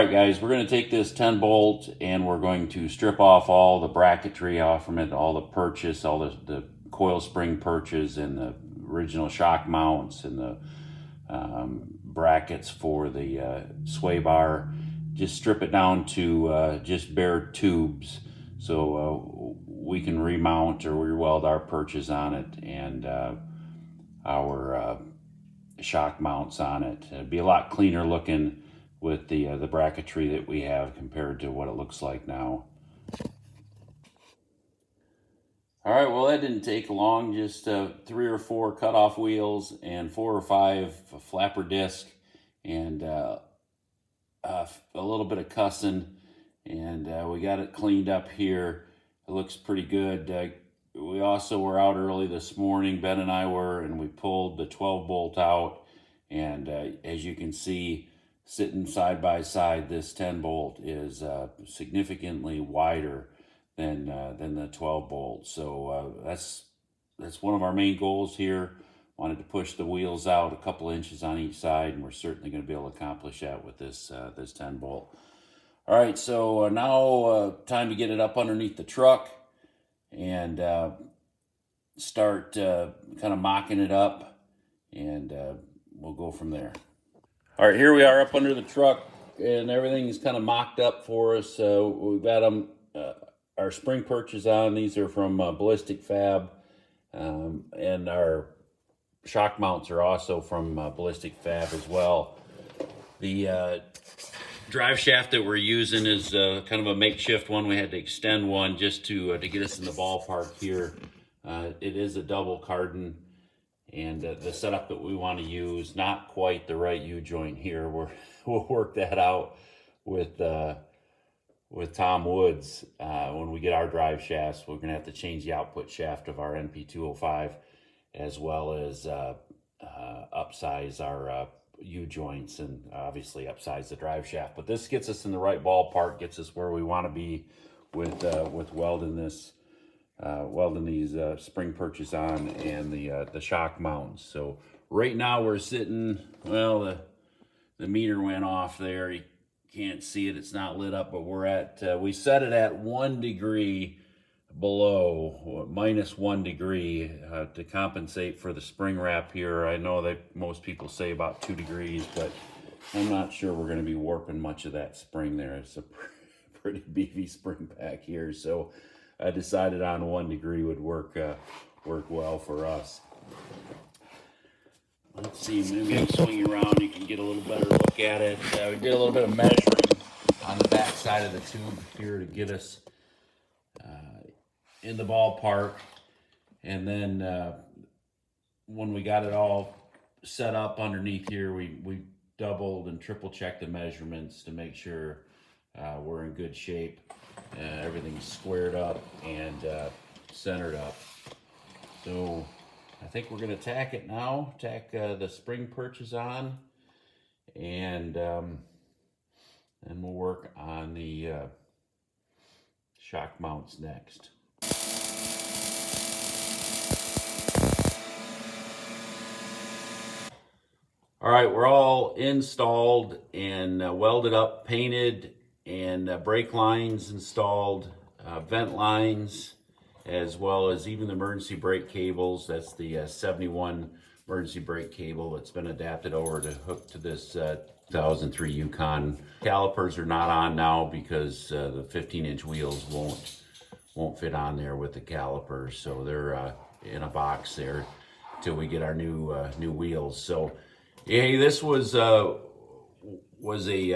right, guys, we're going to take this 10 bolt and we're going to strip off all the bracketry off from it, all the purchase, all the coil spring purchase and the original shock mounts and the brackets for the sway bar. Just strip it down to just bare tubes so we can remount or re-weld our purchase on it and our shock mounts on it. It'd be a lot cleaner looking with the bracketry that we have compared to what it looks like now. All right, well, that didn't take long. Just 3 or 4 cutoff wheels and 4 or 5 flapper disc and a little bit of cussing, and we got it cleaned up here. It looks pretty good. We also were out early this morning, Ben and I were, and we pulled the 12 bolt out, and as you can see, sitting side by side, this 10 bolt is significantly wider than the 12 bolt. So that's one of our main goals here. Wanted to push the wheels out a couple inches on each side, and we're certainly going to be able to accomplish that with this 10 bolt. All right, so now time to get it up underneath the truck and start kind of mocking it up, and we'll go from there. All right, here we are up under the truck, and everything is kind of mocked up for us. We've got them, our spring purchase on. These are from Ballistic Fab, and our shock mounts are also from Ballistic Fab as well. The drive shaft that we're using is kind of a makeshift one. We had to extend one just to get us in the ballpark here. It is a double cardan, and the setup that we want to use, not quite the right U-joint here. We'll work that out with Tom Woods when we get our drive shafts. We're going to have to change the output shaft of our NP205 as well as upsize our U-joints and obviously upsize the drive shaft. But this gets us in the right ballpark, gets us where we want to be with welding this. Welding these spring purchase on and the shock mounts. So right now we're sitting, well, the meter went off there. You can't see it, it's not lit up, but we're at, we set it at 1 degree below, -1 degree to compensate for the spring wrap here. I know that most people say about 2 degrees, but I'm not sure we're going to be warping much of that spring there. It's a pretty beefy spring pack here, so I decided on 1 degree would work well for us. Let's see, maybe I'll swing you around, you can get a little better look at it. We did a little bit of measuring on the back side of the tube here to get us in the ballpark. And then when we got it all set up underneath here, we doubled and triple checked the measurements to make sure we're in good shape. Everything's squared up and centered up. So I think we're going to tack it now, tack the spring purchase on, and we'll work on the shock mounts next. All right, we're all installed and welded up, painted, and brake lines installed, vent lines, as well as even the emergency brake cables. That's the 71 emergency brake cable that's been adapted over to hook to this 2003 Yukon. Calipers are not on now because the 15-inch wheels won't fit on there with the calipers, so they're in a box there till we get our new wheels. So, hey, this was a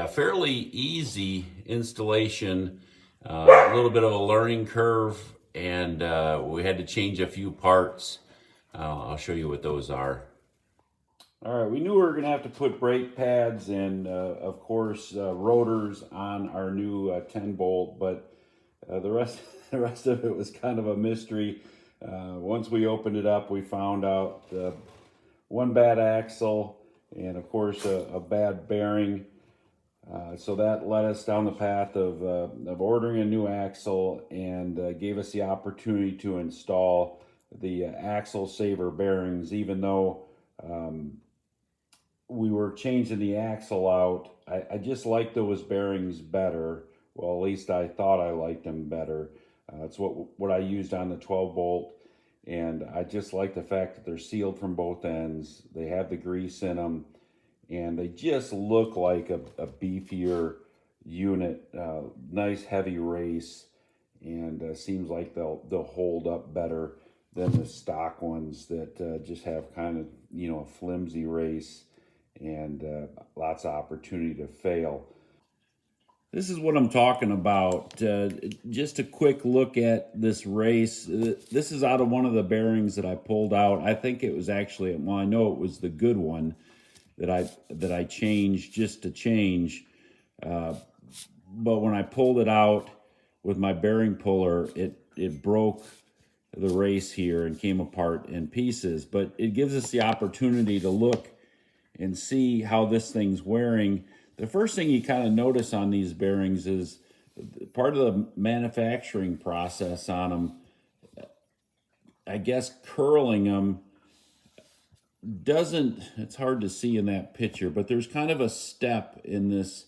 fairly easy installation, a little bit of a learning curve, and we had to change a few parts. I'll show you what those are. All right, we knew we were going to have to put brake pads and, of course, rotors on our new 10 bolt, but the rest of it was kind of a mystery. Once we opened it up, we found out one bad axle and, of course, a bad bearing. So that led us down the path of ordering a new axle and gave us the opportunity to install the axle saver bearings, even though we were changing the axle out, I just like those bearings better. Well, at least I thought I liked them better. It's what I used on the 12 bolt. And I just like the fact that they're sealed from both ends. They have the grease in them, and they just look like a beefier unit. Nice heavy race, and seems like they'll hold up better than the stock ones that just have kind of, you know, a flimsy race and lots of opportunity to fail. This is what I'm talking about. Just a quick look at this race. This is out of one of the bearings that I pulled out. I think it was actually, well, I know it was the good one that I changed just to change. But when I pulled it out with my bearing puller, it broke the race here and came apart in pieces. But it gives us the opportunity to look and see how this thing's wearing. The first thing you kind of notice on these bearings is part of the manufacturing process on them. I guess curling them doesn't, it's hard to see in that picture, but there's kind of a step in this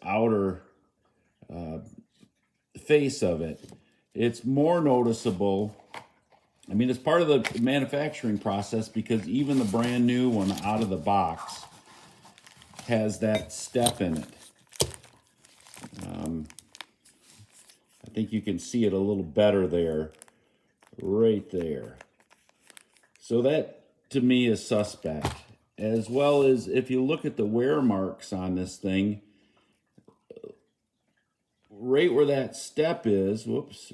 outer face of it. It's more noticeable. I mean, it's part of the manufacturing process because even the brand new one out of the box has that step in it. I think you can see it a little better there, right there. So that, to me, is suspect. As well as if you look at the wear marks on this thing, right where that step is,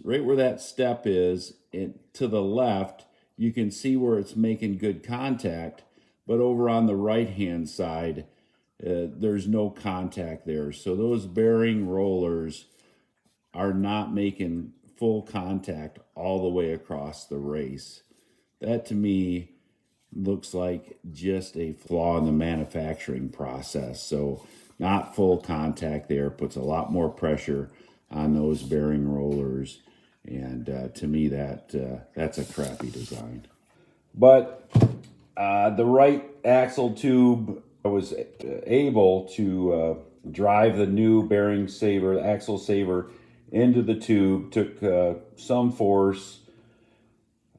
right where that step is, to the left, you can see where it's making good contact, but over on the right-hand side, there's no contact there. So those bearing rollers are not making full contact all the way across the race. That, to me, looks like just a flaw in the manufacturing process. So not full contact there, puts a lot more pressure on those bearing rollers. And to me, that's a crappy design. But the right axle tube, I was able to drive the new bearing saver, the axle saver, into the tube. Took some force,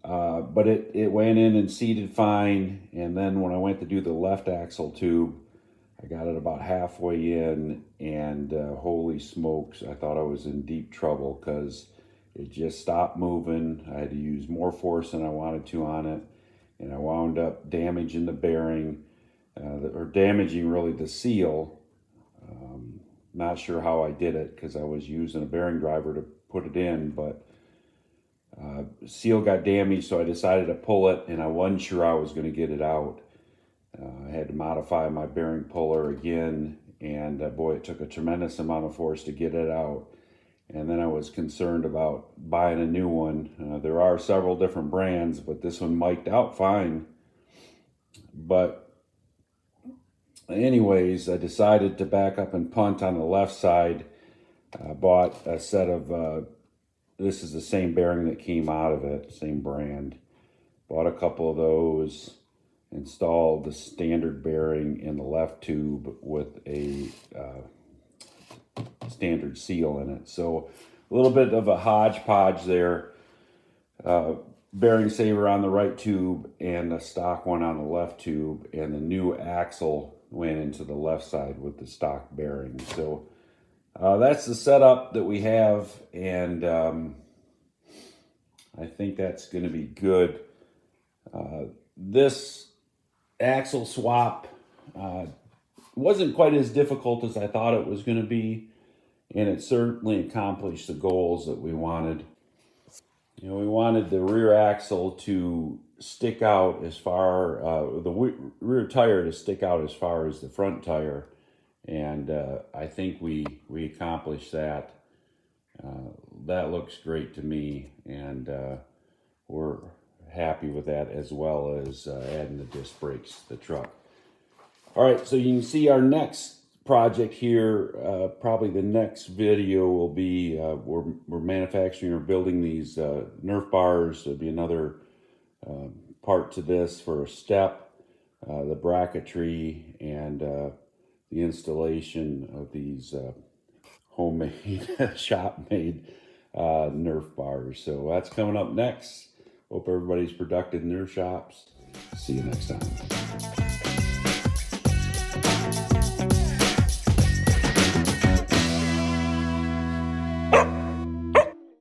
but it went in and seated fine. And then when I went to do the left axle tube, I got it about halfway in, and holy smokes, I thought I was in deep trouble because it just stopped moving. I had to use more force than I wanted to on it, and I wound up damaging the bearing, or damaging really the seal. Not sure how I did it because I was using a bearing driver to put it in, but seal got damaged, so I decided to pull it, and I wasn't sure I was going to get it out. I had to modify my bearing puller again, and boy, it took a tremendous amount of force to get it out. And then I was concerned about buying a new one. There are several different brands, but this one mic'd out fine. But anyways, I decided to back up and punt on the left side. I bought a set of, this is the same bearing that came out of it, same brand. Bought a couple of those, installed the standard bearing in the left tube with a standard seal in it. So a little bit of a hodgepodge there. Bearing saver on the right tube and the stock one on the left tube, and the new axle went into the left side with the stock bearing. So that's the setup that we have, and I think that's going to be good. This axle swap wasn't quite as difficult as I thought it was going to be, and it certainly accomplished the goals that we wanted. You know, we wanted the rear axle to stick out as far, the rear tire to stick out as far as the front tire, and I think we accomplished that. That looks great to me, and we're happy with that, as well as adding the disc brakes to the truck. All right, so you can see our next project here, probably the next video will be, we're manufacturing or building these Nerf bars. There'll be another part to this for a step. the bracketry and the installation of these homemade, shop-made Nerf bars. So that's coming up next. Hope everybody's productive in their shops. See you next time.